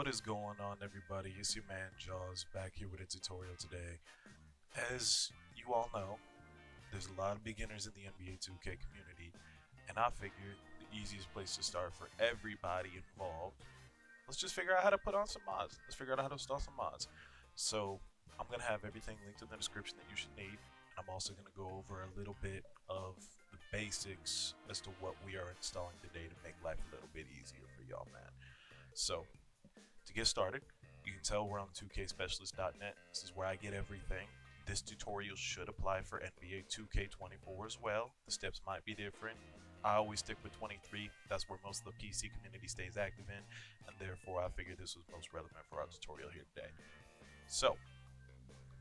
is going on, everybody? It's your man Jaws back here with a tutorial today. As you all know, there's a lot of beginners in the NBA 2K community, and I figured the easiest place to start for everybody involved, let's just figure out how to put on some mods. Let's figure out how to install some mods. So I'm gonna have everything linked in the description that you should need. And I'm also gonna go over a little bit of the basics as to what we are installing today to make life a little bit easier for y'all, man. So to get started, you can tell we're on 2kspecialist.net. This is where I get everything. This tutorial should apply for NBA 2K24 as well. The steps might be different. I always stick with 23. That's where most of the PC community stays active in, and therefore I figured this was most relevant for our tutorial here today. So,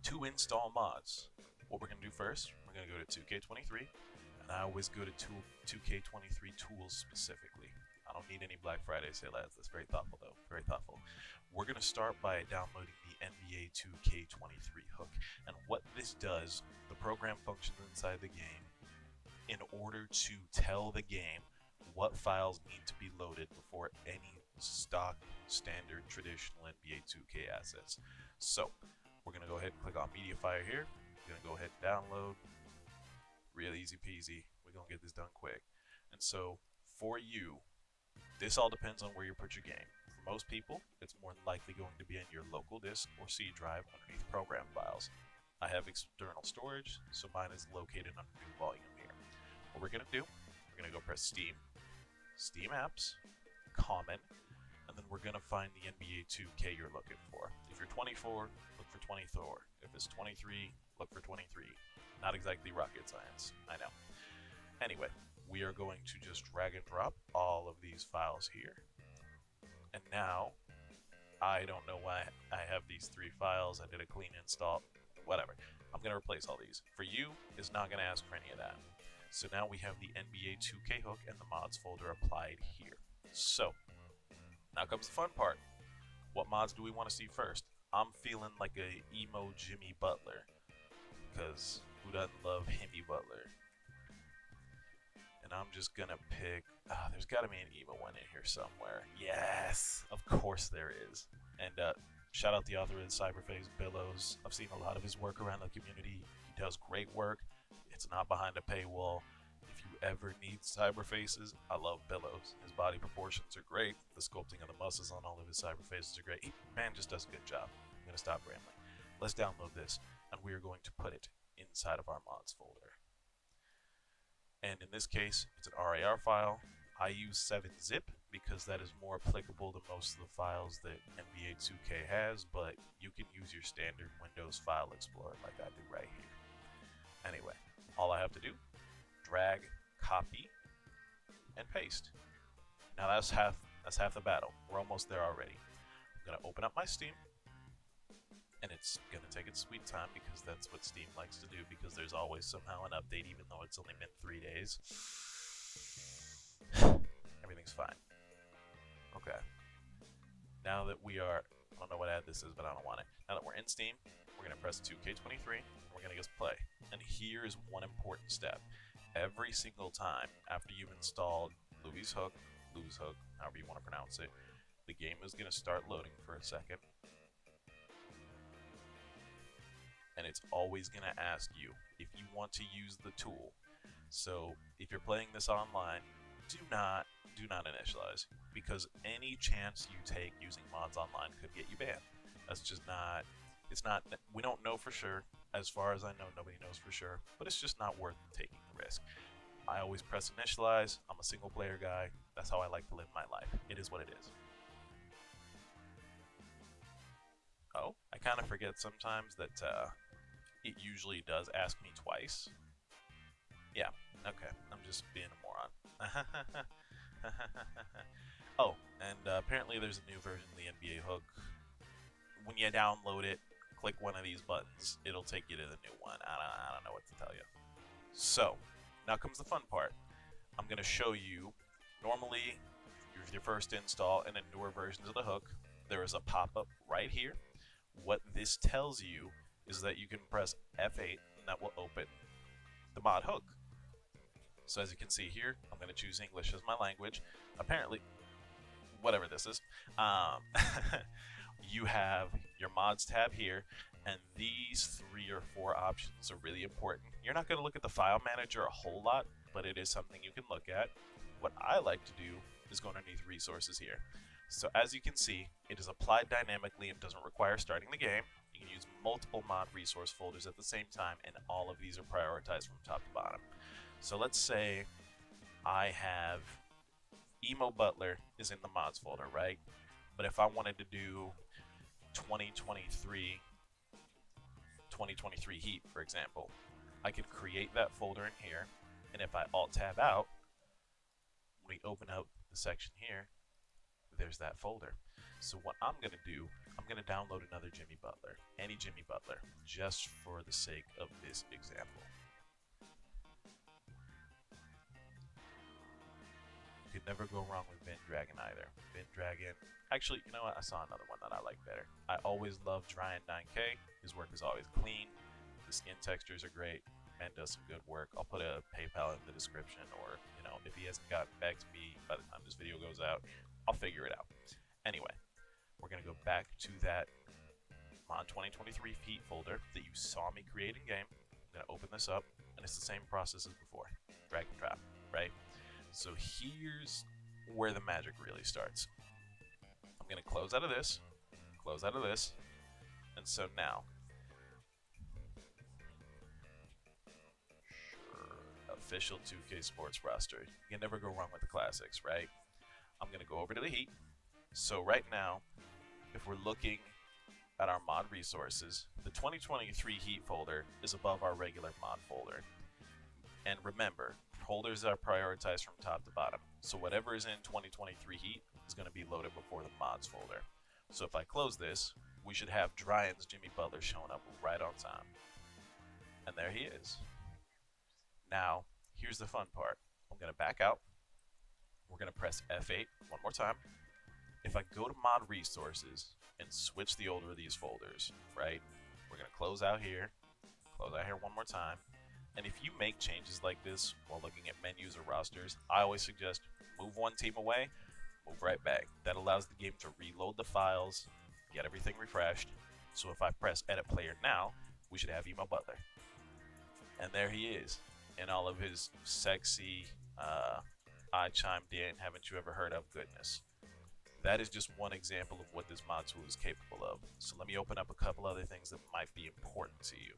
to install mods, what we're going to do first, we're going to go to 2K23, and I always go to 2K23 tools specifically. I don't need any Black Friday sale ads. That's very thoughtful, though. Very thoughtful. We're going to start by downloading the NBA 2K23 hook. And what this does, the program functions inside the game in order to tell the game what files need to be loaded before any stock, standard, traditional NBA 2K assets. So, we're going to go ahead and click on MediaFire here. We're going to go ahead and download. Real easy peasy. We're going to get this done quick. And so, for you, this all depends on where you put your game. For most people, it's more than likely going to be in your local disk or C drive underneath program files. I have external storage, so mine is located under new volume here. What we're going to do, we're going to go press Steam, Steam Apps, Common, and then we're going to find the NBA 2K you're looking for. If you're 24, look for 24. If it's 23, look for 23. Not exactly rocket science, I know. Anyway, we are going to just drag and drop all of these files here. And now, I don't know why I have these three files. I did a clean install, whatever. I'm going to replace all these. For you, it's not going to ask for any of that. So now we have the NBA 2K hook and the mods folder applied here. So, now comes the fun part. What mods do we want to see first? I'm feeling like a emo Jimmy Butler, because who doesn't love Jimmy Butler? And I'm just gonna pick, there's gotta be an emo one in here somewhere. Yes, of course there is. And shout out the author of Cyberface, Billows. I've seen a lot of his work around the community. He does great work. It's not behind a paywall. If you ever need Cyberfaces, I love Billows. His body proportions are great. The sculpting of the muscles on all of his Cyberfaces are great. Man just does a good job. I'm gonna stop rambling. Let's download this, and we are going to put it inside of our mods folder. And in this case, it's an RAR file. I use 7-zip because that is more applicable to most of the files that NBA 2K has, but you can use your standard Windows File Explorer like I do right here. Anyway, all I have to do, drag, copy, and paste. Now that's half the battle. We're almost there already. I'm gonna open up my Steam, and it's going to take its sweet time because that's what Steam likes to do, because there's always somehow an update even though it's only been 3 days. Everything's fine. Okay. Now that we are, I don't know what ad this is, but I don't want it. Now that we're in Steam, we're going to press 2K23, and we're going to just play. And here is one important step. Every single time after you've installed Louis Hook, however you want to pronounce it, the game is going to start loading for a second. And it's always going to ask you if you want to use the tool. So if you're playing this online, do not initialize, because any chance you take using mods online could get you banned. That's just not, we don't know for sure. As far as I know, nobody knows for sure, but it's just not worth taking the risk. I always press initialize. I'm a single player guy. That's how I like to live my life. It is what it is. Oh, I kind of forget sometimes that it usually does ask me twice. Yeah, okay, I'm just being a moron. Oh, and apparently there's a new version of the NBA hook. When you download it, click one of these buttons, it'll take you to the new one. I don't know what to tell you. So, now comes the fun part. I'm going to show you, normally, with your first install and in newer versions of the hook, there is a pop-up right here. What this tells you is that you can press F8 and that will open the mod hook. So as you can see here, I'm going to choose English as my language. Apparently, whatever this is. mods tab here, and these 3 or 4 options are really important. You're not going to look at the file manager a whole lot, but it is something you can look at. What I like to do is go underneath resources here. So as you can see, it is applied dynamically and doesn't require starting the game. You can use multiple mod resource folders at the same time, and all of these are prioritized from top to bottom. So let's say I have Emo Butler is in the mods folder, right? But if I wanted to do 2023 Heat, for example, I could create that folder in here, and if I Alt-Tab out, when we open up the section here, there's that folder. So what I'm going to do, I'm going to download another Jimmy Butler, any Jimmy Butler, just for the sake of this example. You could never go wrong with Vin Dragon either. Vin Dragon, actually, you know what? I saw another one that I like better. I always love Dryan 9K. His work is always clean. The skin textures are great. Man does some good work. I'll put a PayPal in the description, or, you know, if he hasn't gotten back to me by the time this video goes out, I'll figure it out. Anyway, we're going to go back to that Mod 2023 Heat folder that you saw me create in game. I'm going to open this up, and it's the same process as before. Drag and drop, right? So here's where the magic really starts. I'm going to close out of this, and so now, official 2K Sports roster. You can never go wrong with the classics, right? I'm going to go over to the Heat. So right now, if we're looking at our mod resources, the 2023 Heat folder is above our regular mod folder. And remember, folders are prioritized from top to bottom. So whatever is in 2023 Heat is going to be loaded before the mods folder. So if I close this, we should have Dryan's Jimmy Butler showing up right on time. And there he is. Now, here's the fun part. I'm going to back out. We're going to press F8 one more time. If I go to mod resources and switch the order of these folders, right? We're going to close out here one more time. And if you make changes like this while looking at menus or rosters, I always suggest move one team away, move right back. That allows the game to reload the files, get everything refreshed. So if I press Edit Player now, we should have Emo Butler. And there he is, in all of his sexy, I chimed in, haven't you ever heard of goodness. That is just one example of what this mod tool is capable of. So let me open up a couple other things that might be important to you.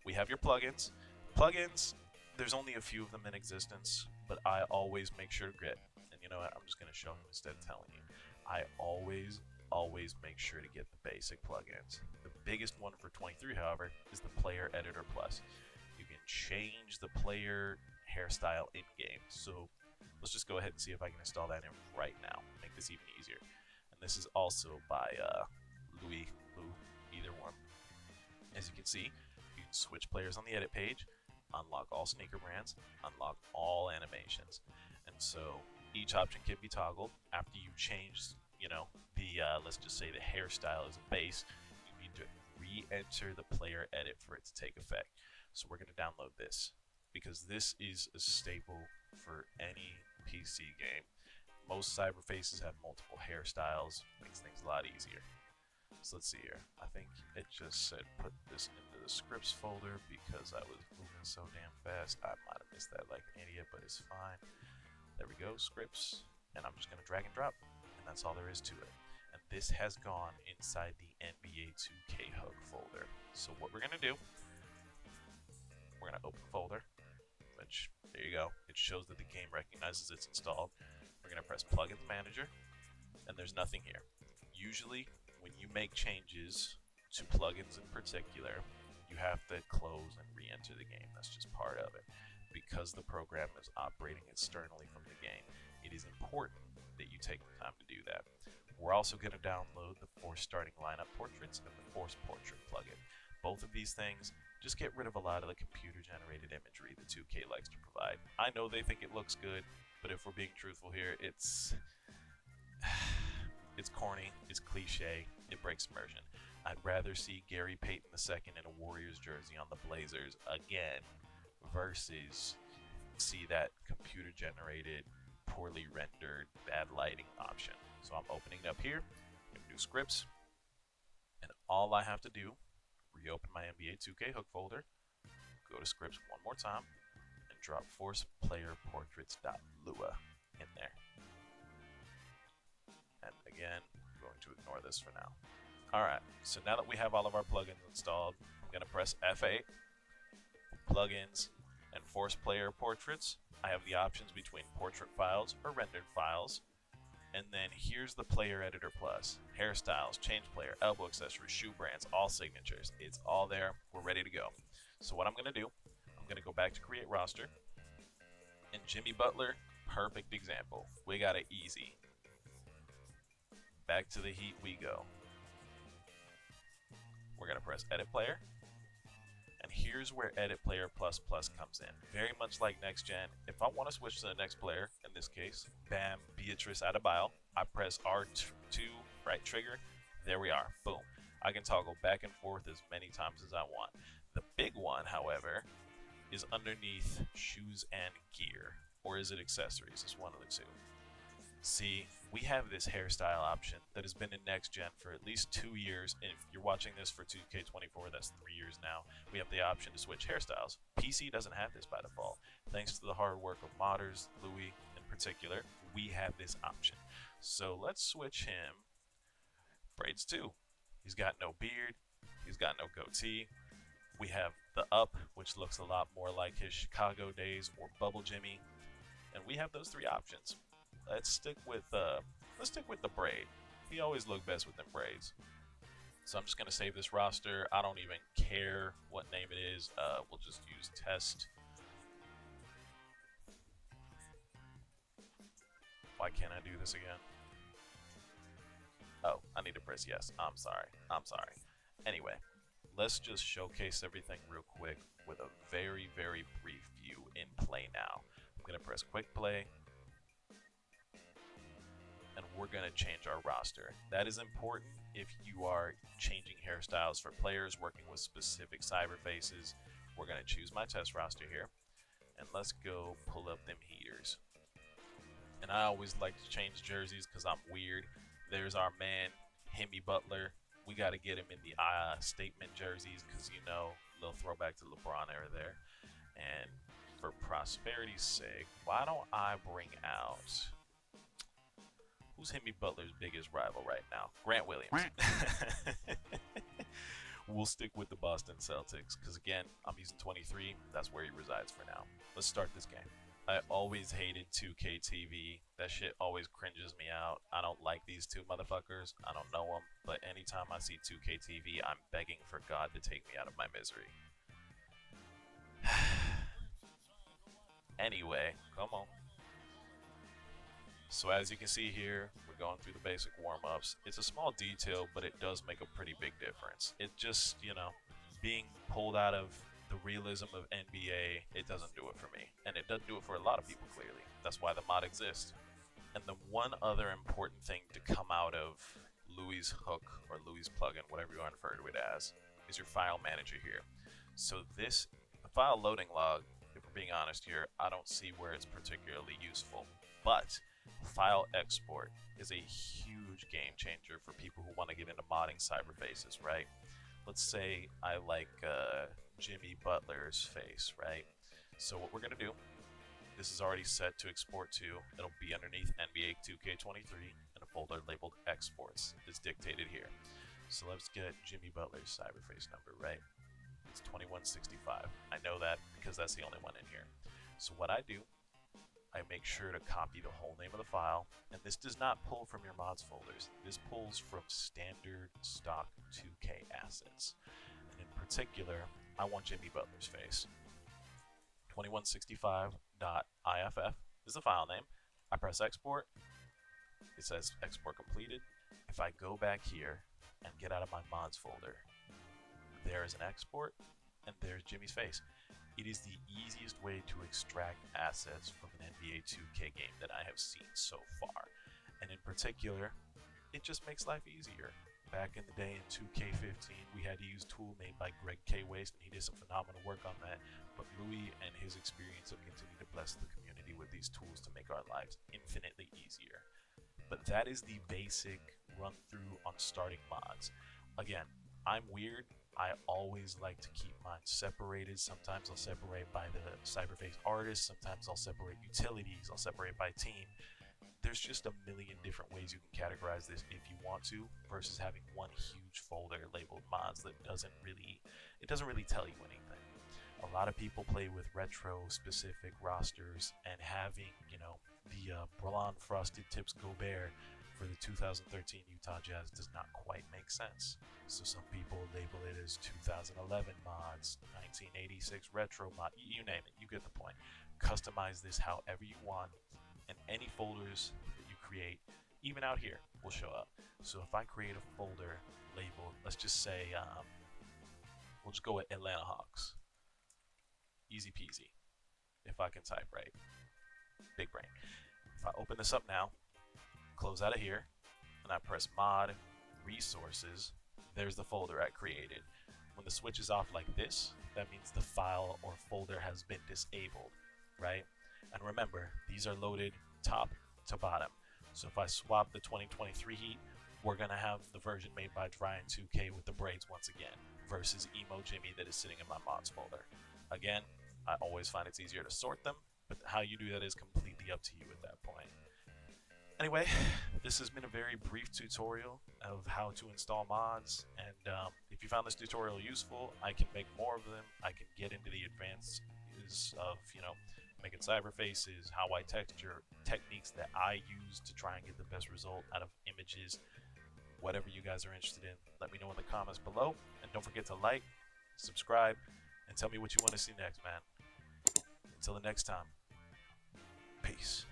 We have your plugins. Plugins, there's only a few of them in existence, but I always make sure to get, and you know what, I'm just going to show you instead of telling you. I always make sure to get the basic plugins. The biggest one for 23, however, is the Player Editor Plus. You can change the player hairstyle in-game. So let's just go ahead and see if I can install that in right now. Make this even easier. And this is also by Lou, either one. As you can see, you can switch players on the edit page, unlock all sneaker brands, unlock all animations. And so each option can be toggled. After you change, you know, the, let's just say the hairstyle is a base, you need to re-enter the player edit for it to take effect. So we're going to download this, because this is a staple for any PC game. Most cyberfaces have multiple hairstyles, makes things a lot easier. So let's see here. I think it just said put this into the scripts folder because I was moving so damn fast. I might have missed that like an idiot, but it's fine. There we go, scripts. And I'm just going to drag and drop, and that's all there is to it. And this has gone inside the NBA 2K Hug folder. So what we're going to do, we're going to open folder, which, there you go. It shows that the game recognizes it's installed. We're going to press Plugins Manager, and there's nothing here. Usually, when you make changes to plugins in particular, you have to close and re-enter the game. That's just part of it. Because the program is operating externally from the game, it is important that you take the time to do that. We're also going to download the Force Starting Lineup Portraits and the Force Portrait plugin. Both of these things just get rid of a lot of the computer-generated imagery that 2K likes to provide. I know they think it looks good, but if we're being truthful here, it's corny, it's cliche, it breaks immersion. I'd rather see Gary Payton II in a Warriors jersey on the Blazers again versus see that computer-generated, poorly rendered, bad lighting option. So I'm opening it up here, new scripts, and all I have to do, reopen my NBA 2K hook folder, go to scripts one more time, and drop force player portraits.lua in there. And again, I'm going to ignore this for now. Alright, so now that we have all of our plugins installed, I'm going to press F8, plugins, and force player portraits. I have the options between portrait files or rendered files. And then here's the Player Editor Plus. Hairstyles, change player, elbow accessories, shoe brands, all signatures. It's all there. We're ready to go. So what I'm going to do, I'm going to go back to create roster. And Jimmy Butler, perfect example. We got it easy. Back to the Heat we go. We're going to press Edit Player. And here's where Edit Player Plus Plus comes in. Very much like Next Gen, if I want to switch to the next player, in this case, Bam Beatrice Adebayo, I press R2, right trigger, there we are, boom. I can toggle back and forth as many times as I want. The big one, however, is underneath shoes and gear, or is it accessories? It's one of the two. See, we have this hairstyle option that has been in Next Gen for at least 2 years, and if you're watching this for 2K24, that's 3 years now. We have the option to switch hairstyles. PC doesn't have this by default. Thanks to the hard work of modders, Louis in particular, we have this option. So let's switch him. Braids too. He's got no beard. He's got no goatee. We have the up, which looks a lot more like his Chicago days or Bubble Jimmy. And we have those 3 options. Let's stick with the braid. He always looked best with them braids. So I'm just gonna save this roster. I don't even care what name it is. We'll just use test. Why can't I do this again? Oh, I need to press yes. I'm sorry. Anyway, let's just showcase everything real quick with a very, very brief view in play now. I'm gonna press quick play. And we're going to change our roster. That is important if you are changing hairstyles for players working with specific cyber faces. We're going to choose my test roster here. And let's go pull up them heaters. And I always like to change jerseys because I'm weird. There's our man, Jimmy Butler. We got to get him in the statement jerseys because, you know, little throwback to LeBron era there. And for prosperity's sake, why don't I bring out... Who's Jimmy Butler's biggest rival right now? Grant Williams. We'll stick with the Boston Celtics because, again, I'm using 23. That's where he resides for now. Let's start this game. I always hated 2K TV. That shit always cringes me out. I don't like these two motherfuckers. I don't know them. But anytime I see 2K TV, I'm begging for God to take me out of my misery. Anyway, come on. So as you can see here, we're going through the basic warm-ups. It's a small detail, but it does make a pretty big difference. It just, you know, being pulled out of the realism of NBA, it doesn't do it for me. And it doesn't do it for a lot of people, clearly. That's why the mod exists. And the one other important thing to come out of Louis' hook, or Louis' plugin, whatever you want to refer to it as, is your file manager here. So this, the file loading log, if we're being honest here, I don't see where it's particularly useful. But file export is a huge game changer for people who want to get into modding cyber faces, right? Let's say I like Jimmy Butler's face, right? So what we're going to do, this is already set to export to, it'll be underneath NBA 2K23 in a folder labeled exports. It's dictated here. So let's get Jimmy Butler's cyberface number, right? It's 2165. I know that because that's the only one in here. So what I do, I make sure to copy the whole name of the file, and this does not pull from your mods folders. This pulls from standard stock 2K assets. And in particular, I want Jimmy Butler's face. 2165.iff is the file name. I press export. It says export completed. If I go back here and get out of my mods folder, there is an export, and there's Jimmy's face. It is the easiest way to extract assets from an NBA 2K game that I have seen so far. And in particular, it just makes life easier. Back in the day in 2K15, we had to use a tool made by Greg K. Waste, and he did some phenomenal work on that. But Louis and his experience have continued to bless the community with these tools to make our lives infinitely easier. But that is the basic run through on starting mods. Again, I'm weird. I always like to keep mine separated. Sometimes I'll separate by the Cyberface artist. Sometimes I'll separate utilities. I'll separate by team. There's just a million different ways you can categorize this if you want to, versus having one huge folder labeled mods that doesn't really tell you anything. A lot of people play with retro specific rosters, and having, the Braun Frosted Tips Gobert for the 2013 Utah Jazz does not quite make sense. So some people label it as 2011 mods, 1986 retro mod, you name it, you get the point. Customize this however you want, and any folders that you create, even out here, will show up. So if I create a folder labeled, let's just say, we'll just go with Atlanta Hawks. Easy peasy. If I can type right. Big brain. If I open this up now, close out of here, and I press mod, resources, there's the folder I created. When the switch is off like this, that means the file or folder has been disabled, right? And remember, these are loaded top to bottom. So if I swap the 2023 Heat, we're going to have the version made by Dryan2K with the braids once again, versus Emo Jimmy that is sitting in my mods folder. Again, I always find it's easier to sort them, but how you do that is completely up to you at that point. Anyway, this has been a very brief tutorial of how to install mods, and if you found this tutorial useful, I can make more of them. I can get into the advanced of, making cyberfaces, how I texture, techniques that I use to try and get the best result out of images. Whatever you guys are interested in, let me know in the comments below, and don't forget to like, subscribe, and tell me what you want to see next, man. Until the next time, peace.